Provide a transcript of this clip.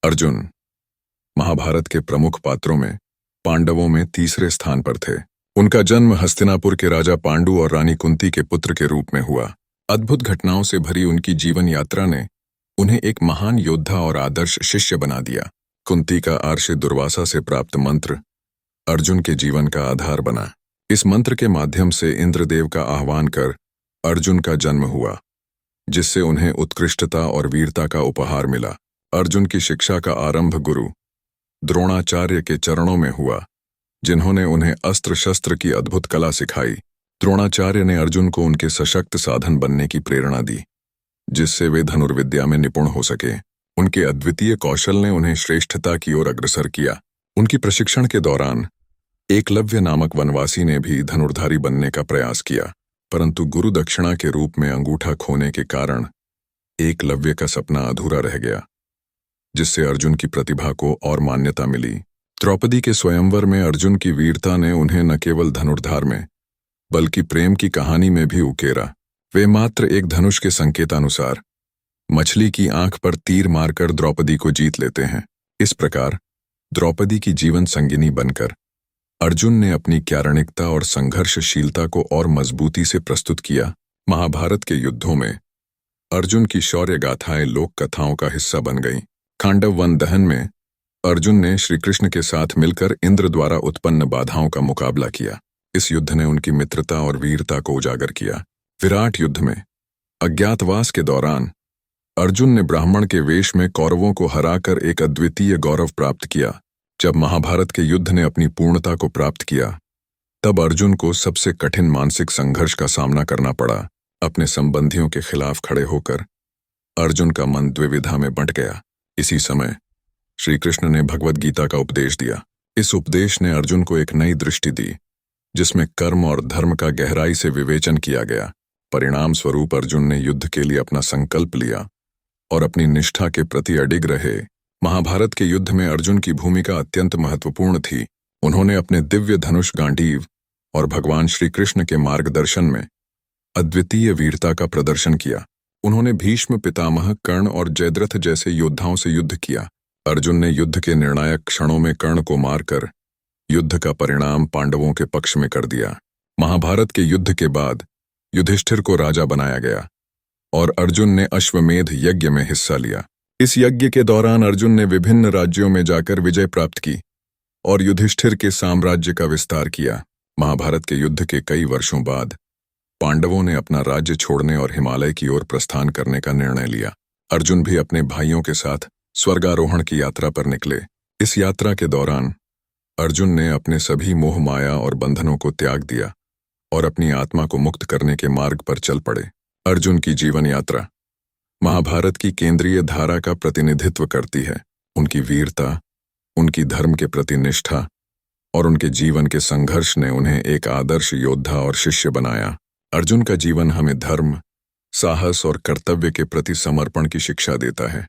अर्जुन महाभारत के प्रमुख पात्रों में पांडवों में तीसरे स्थान पर थे। उनका जन्म हस्तिनापुर के राजा पांडु और रानी कुंती के पुत्र के रूप में हुआ। अद्भुत घटनाओं से भरी उनकी जीवन यात्रा ने उन्हें एक महान योद्धा और आदर्श शिष्य बना दिया। कुंती का आर्षि दुर्वासा से प्राप्त मंत्र अर्जुन के जीवन का आधार बना। इस मंत्र के माध्यम से इंद्रदेव का आह्वान कर अर्जुन का जन्म हुआ, जिससे उन्हें उत्कृष्टता और वीरता का उपहार मिला। अर्जुन की शिक्षा का आरंभ गुरु द्रोणाचार्य के चरणों में हुआ, जिन्होंने उन्हें अस्त्र शस्त्र की अद्भुत कला सिखाई। द्रोणाचार्य ने अर्जुन को उनके सशक्त साधन बनने की प्रेरणा दी, जिससे वे धनुर्विद्या में निपुण हो सके। उनके अद्वितीय कौशल ने उन्हें श्रेष्ठता की ओर अग्रसर किया। उनकी प्रशिक्षण के दौरान एकलव्य नामक वनवासी ने भी धनुर्धारी बनने का प्रयास किया, परंतु गुरु दक्षिणा के रूप में अंगूठा खोने के कारण एकलव्य का सपना अधूरा रह गया, जिससे अर्जुन की प्रतिभा को और मान्यता मिली। द्रौपदी के स्वयंवर में अर्जुन की वीरता ने उन्हें न केवल धनुर्धार में बल्कि प्रेम की कहानी में भी उकेरा। वे मात्र एक धनुष के संकेतानुसार मछली की आंख पर तीर मारकर द्रौपदी को जीत लेते हैं। इस प्रकार द्रौपदी की जीवन संगिनी बनकर अर्जुन ने अपनी क्यारणिकता और संघर्षशीलता को और मजबूती से प्रस्तुत किया। महाभारत के युद्धों में अर्जुन की शौर्य गाथाएं लोक कथाओं का हिस्सा बन गईं। खांडव वन दहन में अर्जुन ने श्री कृष्ण के साथ मिलकर इंद्र द्वारा उत्पन्न बाधाओं का मुकाबला किया। इस युद्ध ने उनकी मित्रता और वीरता को उजागर किया। विराट युद्ध में अज्ञातवास के दौरान अर्जुन ने ब्राह्मण के वेश में कौरवों को हराकर एक अद्वितीय गौरव प्राप्त किया। जब महाभारत के युद्ध ने अपनी पूर्णता को प्राप्त किया, तब अर्जुन को सबसे कठिन मानसिक संघर्ष का सामना करना पड़ा। अपने संबंधियों के खिलाफ खड़े होकर अर्जुन का मन द्विविधा में बंट गया। इसी समय श्री कृष्ण ने भगवद गीता का उपदेश दिया। इस उपदेश ने अर्जुन को एक नई दृष्टि दी, जिसमें कर्म और धर्म का गहराई से विवेचन किया गया। परिणाम स्वरूप अर्जुन ने युद्ध के लिए अपना संकल्प लिया और अपनी निष्ठा के प्रति अडिग रहे। महाभारत के युद्ध में अर्जुन की भूमिका अत्यंत महत्वपूर्ण थी। उन्होंने अपने दिव्य धनुष गांडीव और भगवान श्री कृष्ण के मार्गदर्शन में अद्वितीय वीरता का प्रदर्शन किया। उन्होंने भीष्म, पितामह, कर्ण और जयद्रथ जैसे योद्धाओं से युद्ध किया। अर्जुन ने युद्ध के निर्णायक क्षणों में कर्ण को मारकर युद्ध का परिणाम पांडवों के पक्ष में कर दिया। महाभारत के युद्ध के बाद युधिष्ठिर को राजा बनाया गया और अर्जुन ने अश्वमेध यज्ञ में हिस्सा लिया। इस यज्ञ के दौरान अर्जुन ने विभिन्न राज्यों में जाकर विजय प्राप्त की और युधिष्ठिर के साम्राज्य का विस्तार किया। महाभारत के युद्ध के कई वर्षों बाद पांडवों ने अपना राज्य छोड़ने और हिमालय की ओर प्रस्थान करने का निर्णय लिया। अर्जुन भी अपने भाइयों के साथ स्वर्गारोहण की यात्रा पर निकले। इस यात्रा के दौरान अर्जुन ने अपने सभी मोह माया और बंधनों को त्याग दिया और अपनी आत्मा को मुक्त करने के मार्ग पर चल पड़े। अर्जुन की जीवन यात्रा महाभारत की केंद्रीय धारा का प्रतिनिधित्व करती है। उनकी वीरता, उनकी धर्म के प्रति निष्ठा और उनके जीवन के संघर्ष ने उन्हें एक आदर्श योद्धा और शिष्य बनाया। अर्जुन का जीवन हमें धर्म, साहस और कर्तव्य के प्रति समर्पण की शिक्षा देता है।